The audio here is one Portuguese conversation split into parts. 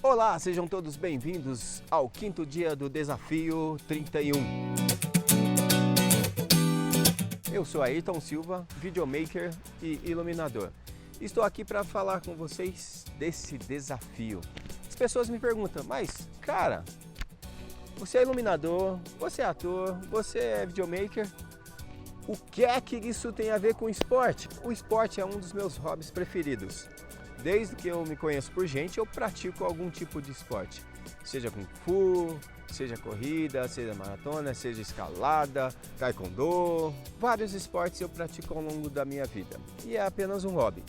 Olá, sejam todos bem-vindos ao quinto dia do Desafio 31. Eu sou Ayrton Silva, videomaker e iluminador. Estou aqui para falar com vocês desse desafio. As pessoas me perguntam, mas cara, você é iluminador, você é ator, você é videomaker, o que é que isso tem a ver com esporte? O esporte é um dos meus hobbies preferidos. Desde que eu me conheço por gente, eu pratico algum tipo de esporte. Seja Kung Fu, seja corrida, seja maratona, seja escalada, taekwondo. Vários esportes eu pratico ao longo da minha vida. E é apenas um hobby.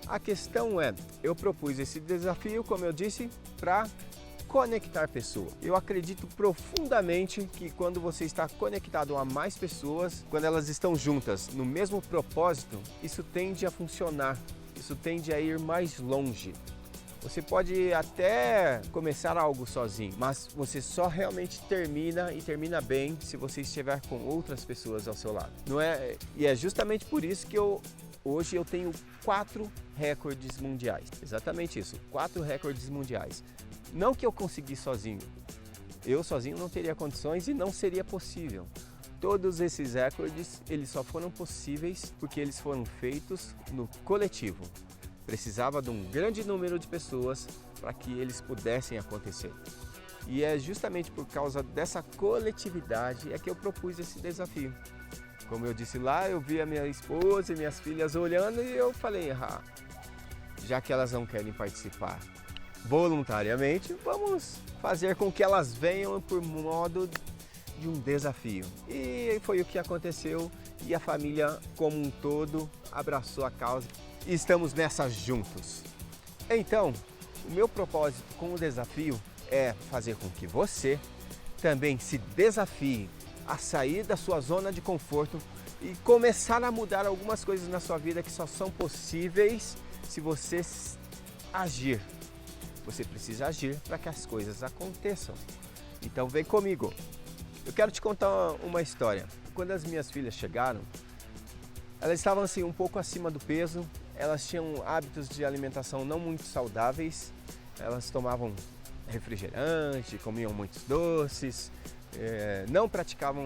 A questão é, eu propus esse desafio, como eu disse, para conectar pessoas. Eu acredito profundamente que quando você está conectado a mais pessoas, quando elas estão juntas no mesmo propósito, isso tende a funcionar. Isso tende a ir mais longe. Você pode até começar algo sozinho, mas você só realmente termina e termina bem se você estiver com outras pessoas ao seu lado. Não é? E é justamente por isso que hoje eu tenho 4 recordes mundiais. Exatamente isso, 4 recordes mundiais. Não que eu consegui sozinho. Eu sozinho não teria condições e não seria possível. Todos esses recordes, eles só foram possíveis porque eles foram feitos no coletivo. Precisava de um grande número de pessoas para que eles pudessem acontecer. E é justamente por causa dessa coletividade é que eu propus esse desafio. Como eu disse lá, eu vi a minha esposa e minhas filhas olhando e eu falei, já que elas não querem participar voluntariamente, vamos fazer com que elas venham por modo de um desafio. E foi o que aconteceu e a família como um todo abraçou a causa e estamos nessa juntos. Então, o meu propósito com o desafio é fazer com que você também se desafie a sair da sua zona de conforto e começar a mudar algumas coisas na sua vida que só são possíveis se você agir. Você precisa agir para que as coisas aconteçam. Então vem comigo. Eu quero te contar uma história. Quando as minhas filhas chegaram, elas estavam assim um pouco acima do peso, elas tinham hábitos de alimentação não muito saudáveis, elas tomavam refrigerante, comiam muitos doces, não praticavam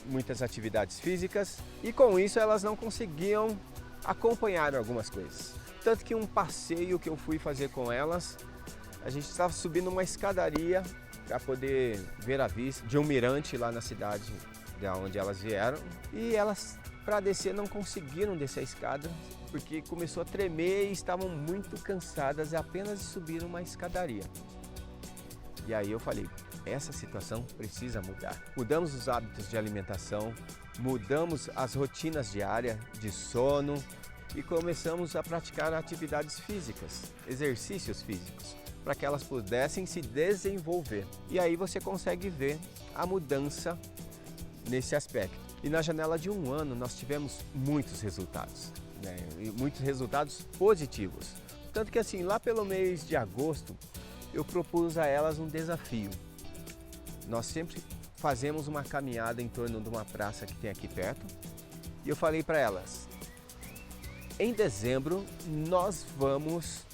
muitas atividades físicas e com isso elas não conseguiam acompanhar algumas coisas. Tanto que um passeio que eu fui fazer com elas, a gente estava subindo uma escadaria para poder ver a vista de um mirante lá na cidade de onde elas vieram. E elas, para descer, não conseguiram descer a escada porque começou a tremer e estavam muito cansadas apenas de subir uma escadaria. E aí eu falei, essa situação precisa mudar. Mudamos os hábitos de alimentação, mudamos as rotinas diárias de sono e começamos a praticar atividades físicas, exercícios físicos, para que elas pudessem se desenvolver. E aí você consegue ver a mudança nesse aspecto. E na janela de um ano nós tivemos muitos resultados, né? E muitos resultados positivos. Tanto que assim, lá pelo mês de agosto, eu propus a elas um desafio. Nós sempre fazemos uma caminhada em torno de uma praça que tem aqui perto. E eu falei para elas, em dezembro nós vamos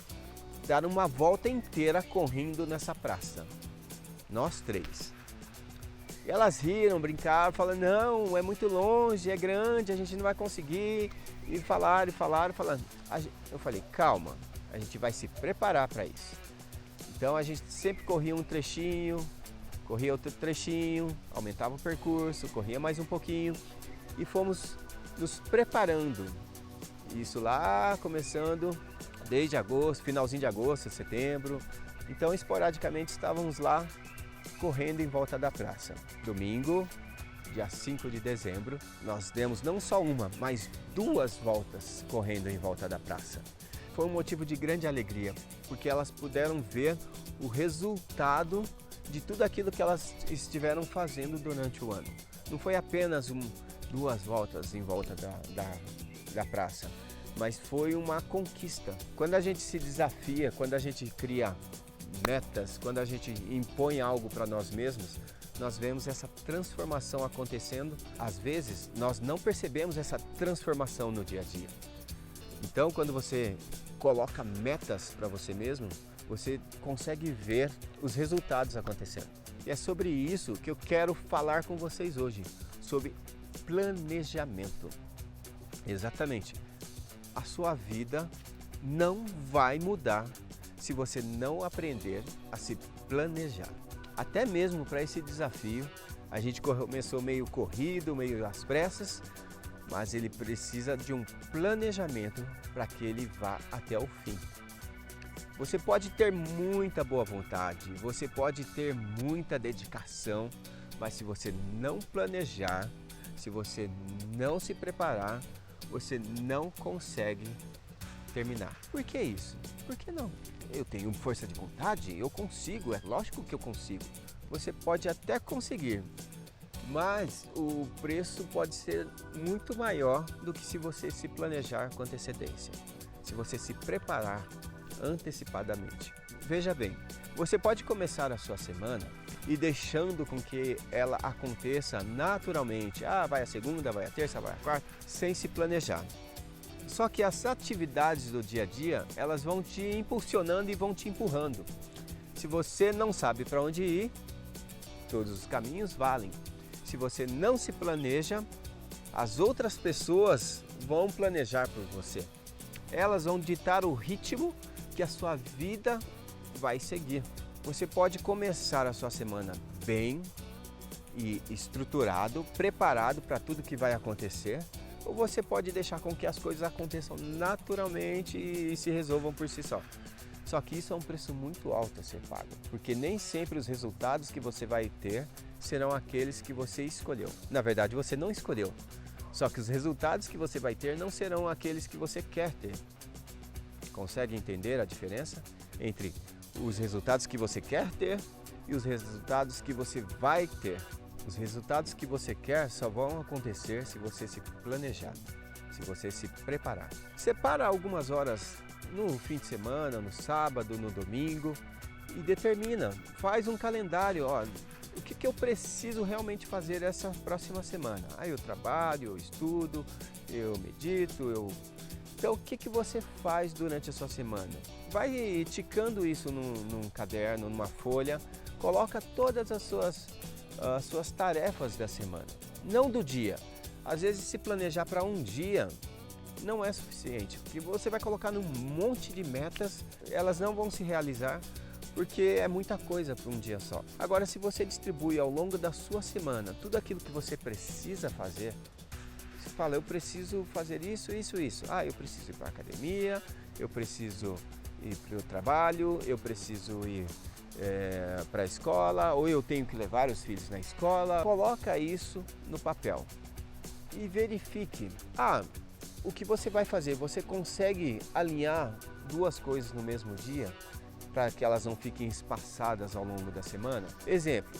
dar uma volta inteira correndo nessa praça. Nós 3. E elas riram, brincaram, falando, não, é muito longe, é grande, a gente não vai conseguir. E falaram. Eu falei, calma, a gente vai se preparar para isso. Então a gente sempre corria um trechinho, corria outro trechinho, aumentava o percurso, corria mais um pouquinho e fomos nos preparando. Isso lá começando desde agosto, finalzinho de agosto, setembro. Então, esporadicamente, estávamos lá correndo em volta da praça. Domingo, dia 5 de dezembro, nós demos não só uma, mas 2 voltas correndo em volta da praça. Foi um motivo de grande alegria, porque elas puderam ver o resultado de tudo aquilo que elas estiveram fazendo durante o ano. Não foi apenas 2 voltas em volta da praça, mas foi uma conquista. Quando a gente se desafia, quando a gente cria metas, quando a gente impõe algo para nós mesmos, nós vemos essa transformação acontecendo. Às vezes, nós não percebemos essa transformação no dia a dia. Então, quando você coloca metas para você mesmo, você consegue ver os resultados acontecendo. E é sobre isso que eu quero falar com vocês hoje, sobre planejamento. Exatamente. A sua vida não vai mudar se você não aprender a se planejar. Até mesmo para esse desafio, a gente começou meio corrido, meio às pressas, mas ele precisa de um planejamento para que ele vá até o fim. Você pode ter muita boa vontade, você pode ter muita dedicação, mas se você não planejar, se você não se preparar, você não consegue terminar. Por que isso? Por que não? Eu tenho força de vontade, eu consigo, é lógico que eu consigo. Você pode até conseguir, mas o preço pode ser muito maior do que se você se planejar com antecedência, se você se preparar antecipadamente. Veja bem, você pode começar a sua semana e deixando com que ela aconteça naturalmente. Vai a segunda, vai a terça, vai a quarta, sem se planejar. Só que as atividades do dia a dia, elas vão te impulsionando e vão te empurrando. Se você não sabe para onde ir, todos os caminhos valem. Se você não se planeja, as outras pessoas vão planejar por você. Elas vão ditar o ritmo que a sua vida vai seguir. Você pode começar a sua semana bem e estruturado, preparado para tudo que vai acontecer, ou você pode deixar com que as coisas aconteçam naturalmente e se resolvam por si só. Só que isso é um preço muito alto a ser pago, porque nem sempre os resultados que você vai ter serão aqueles que você escolheu. Na verdade, você não escolheu, só que os resultados que você vai ter não serão aqueles que você quer ter. Consegue entender a diferença entre os resultados que você quer ter e os resultados que você vai ter? Os resultados que você quer só vão acontecer se você se planejar, se você se preparar. Separa algumas horas no fim de semana, no sábado, no domingo e determina, faz um calendário, o que eu preciso realmente fazer essa próxima semana? Eu trabalho, eu estudo, eu medito, Então o que você faz durante a sua semana? Vai ticando isso num caderno, numa folha, coloca todas as suas tarefas da semana, não do dia. Às vezes se planejar para um dia não é suficiente, porque você vai colocar num monte de metas, elas não vão se realizar porque é muita coisa para um dia só. Agora, se você distribui ao longo da sua semana tudo aquilo que você precisa fazer, você fala, eu preciso fazer isso. Eu preciso ir para a academia, eu preciso ir para o trabalho, eu preciso ir para a escola, ou eu tenho que levar os filhos na escola. Coloca isso no papel e verifique. O que você vai fazer? Você consegue alinhar duas coisas no mesmo dia para que elas não fiquem espaçadas ao longo da semana? Exemplo,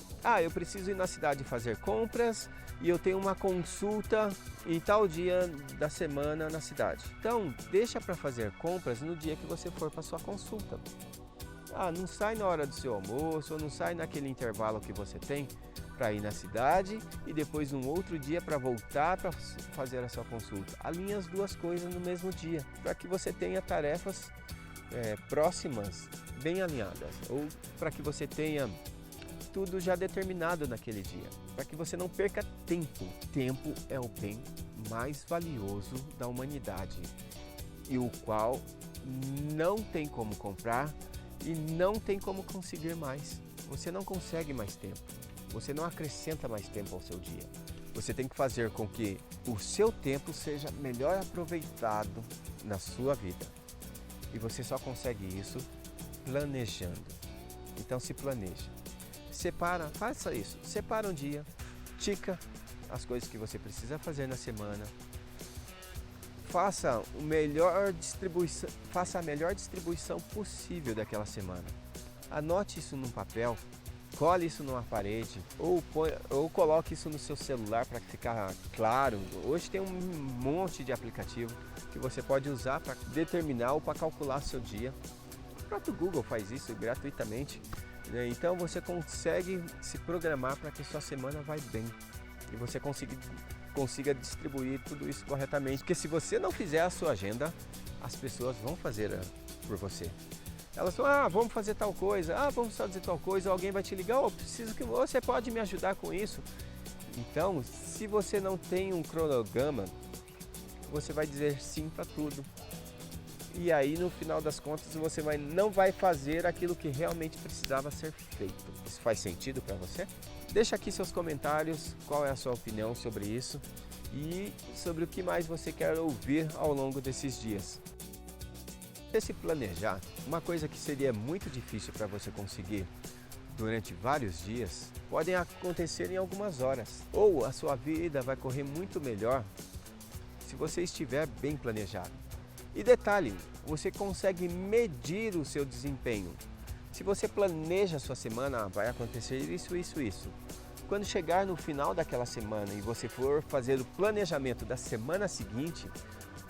eu preciso ir na cidade fazer compras e eu tenho uma consulta em tal dia da semana na cidade. Então, deixa para fazer compras no dia que você for para sua consulta. Não sai na hora do seu almoço, ou não sai naquele intervalo que você tem para ir na cidade e depois um outro dia para voltar para fazer a sua consulta. Alinhe as duas coisas no mesmo dia, para que você tenha tarefas próximas, bem alinhadas, ou para que você tenha tudo já determinado naquele dia, para que você não perca tempo. Tempo é o bem mais valioso da humanidade e o qual não tem como comprar e não tem como conseguir mais. Você não consegue mais tempo, você não acrescenta mais tempo ao seu dia. Você tem que fazer com que o seu tempo seja melhor aproveitado na sua vida. E você só consegue isso planejando. Então se planeja. Faça isso. Separa um dia, tica as coisas que você precisa fazer na semana. Faça a melhor distribuição possível daquela semana. Anote isso num papel, cole isso numa parede ou coloque isso no seu celular para ficar claro. Hoje tem um monte de aplicativo que você pode usar para determinar ou para calcular seu dia. O próprio Google faz isso gratuitamente, né? Então você consegue se programar para que sua semana vai bem e você consiga distribuir tudo isso corretamente. Porque se você não fizer a sua agenda, as pessoas vão fazer por você. Elas falam, ah, vamos fazer tal coisa, ah, vamos fazer tal coisa, alguém vai te ligar, oh, preciso que você pode me ajudar com isso. Então, se você não tem um cronograma, você vai dizer sim para tudo. E aí, no final das contas, você não vai fazer aquilo que realmente precisava ser feito. Isso faz sentido para você? Deixa aqui seus comentários, qual é a sua opinião sobre isso e sobre o que mais você quer ouvir ao longo desses dias. Se planejar, uma coisa que seria muito difícil para você conseguir durante vários dias, podem acontecer em algumas horas. Ou a sua vida vai correr muito melhor se você estiver bem planejado. E detalhe, você consegue medir o seu desempenho. Se você planeja a sua semana, vai acontecer isso, isso, isso. Quando chegar no final daquela semana e você for fazer o planejamento da semana seguinte,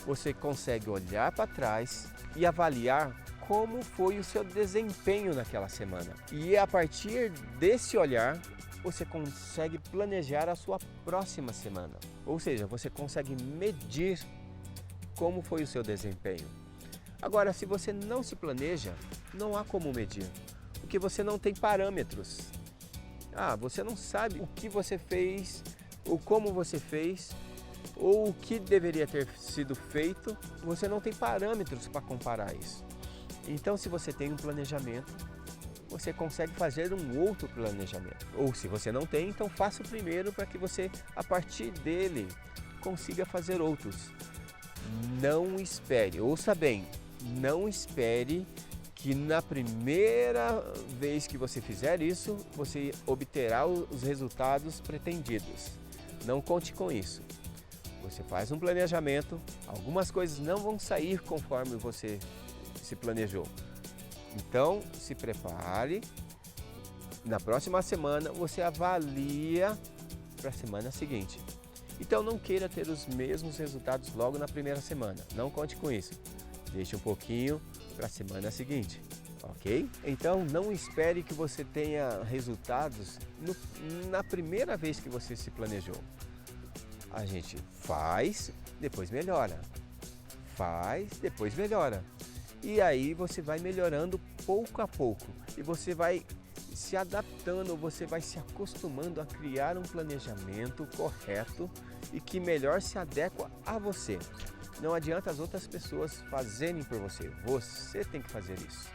você consegue olhar para trás e avaliar como foi o seu desempenho naquela semana. E a partir desse olhar, você consegue planejar a sua próxima semana. Ou seja, você consegue medir como foi o seu desempenho. Agora, se você não se planeja, não há como medir, porque você não tem parâmetros. Você não sabe o que você fez, ou como você fez, ou o que deveria ter sido feito, você não tem parâmetros para comparar isso. Então, se você tem um planejamento, você consegue fazer um outro planejamento. Ou se você não tem, então faça o primeiro para que você, a partir dele, consiga fazer outros. Não espere, ouça bem, não espere que na primeira vez que você fizer isso, você obterá os resultados pretendidos. Não conte com isso. Você faz um planejamento, algumas coisas não vão sair conforme você se planejou. Então, se prepare. Na próxima semana, você avalia para a semana seguinte. Então, não queira ter os mesmos resultados logo na primeira semana. Não conte com isso. Deixe um pouquinho para a semana seguinte, ok? Então, não espere que você tenha resultados na primeira vez que você se planejou. A gente faz, depois melhora. Faz, depois melhora. E aí você vai melhorando pouco a pouco. E você vai se adaptando, você vai se acostumando a criar um planejamento correto e que melhor se adequa a você. Não adianta as outras pessoas fazerem por você. Você tem que fazer isso.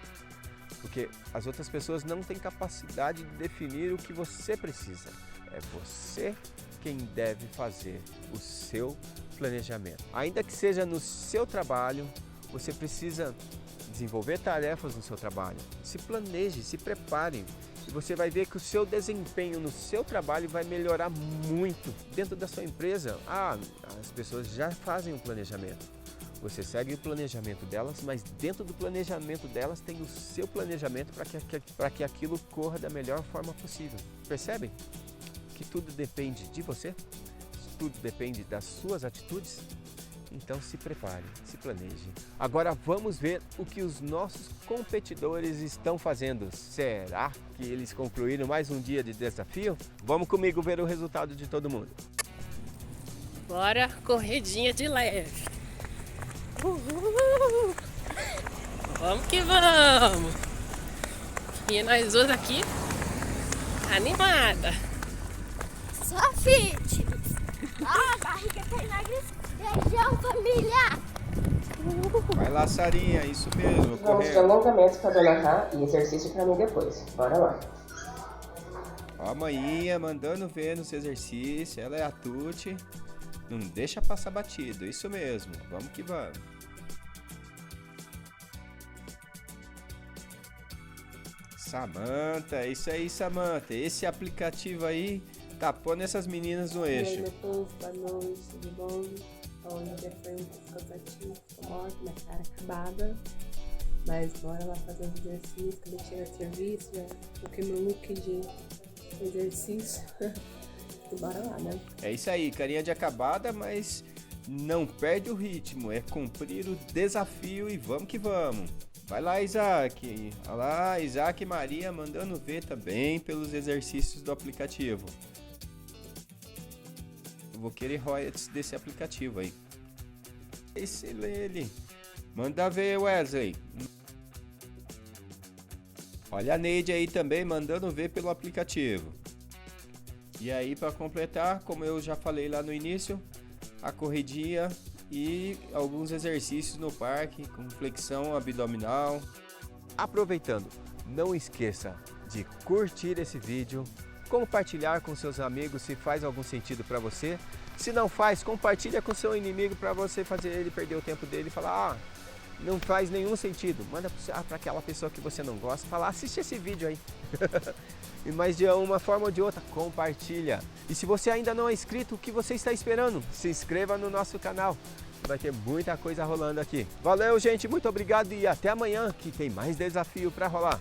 Porque as outras pessoas não têm capacidade de definir o que você precisa. É você quem deve fazer o seu planejamento. Ainda que seja no seu trabalho, você precisa desenvolver tarefas no seu trabalho. Se planeje, se prepare. E você vai ver que o seu desempenho no seu trabalho vai melhorar muito. Dentro da sua empresa, as pessoas já fazem um planejamento. Você segue o planejamento delas, mas dentro do planejamento delas tem o seu planejamento para que aquilo corra da melhor forma possível. Percebem? Que tudo depende de você, tudo depende das suas atitudes. Então se prepare, se planeje. Agora vamos ver o que os nossos competidores estão fazendo. Será que eles concluíram mais um dia de desafio? Vamos comigo ver o resultado de todo mundo. Bora, corridinha de leve. Uhul. Vamos que vamos. E nós duas aqui, animada. Só fitness. A barriga tá emagrecendo. Beijão, família. Vai lá, Sarinha, isso mesmo. Vamos de alongamento com a Dona Rá e exercício pra mim depois. Bora lá. Ó, a manhinha mandando ver nos exercícios. Ela é a Tuti. Não deixa passar batido, isso mesmo. Vamos que vamos. Samanta, isso aí, Samanta. Esse aplicativo aí tá pondo essas meninas no E aí, eixo. meu povo, boa noite, tudo bom? Hoje o dia foi um pouco cansativo, tô morta, minha cara acabada. Mas bora lá fazer os exercícios, acabei de chegar de serviço, já coloquei meu look de exercício. E bora lá, né? É isso aí, carinha de acabada, mas não perde o ritmo. É cumprir o desafio e vamos que vamos. Vai lá, Isaac. Olha lá, Isaac e Maria mandando ver também pelos exercícios do aplicativo. Eu vou querer royalties desse aplicativo aí. Esse ele. Manda ver, Wesley. Olha a Neide aí também mandando ver pelo aplicativo. E aí, para completar, como eu já falei lá no início, a corridinha e alguns exercícios no parque com flexão abdominal. Aproveitando, não esqueça de curtir esse vídeo, compartilhar com seus amigos se faz algum sentido para você. Se não faz, compartilha com seu inimigo para você fazer ele perder o tempo dele e falar, não faz nenhum sentido. Manda para aquela pessoa que você não gosta, falar, assiste esse vídeo aí. Mas de uma forma ou de outra, compartilha. E se você ainda não é inscrito, o que você está esperando? Se inscreva no nosso canal. Vai ter muita coisa rolando aqui. Valeu, gente, muito obrigado e até amanhã que tem mais desafio para rolar.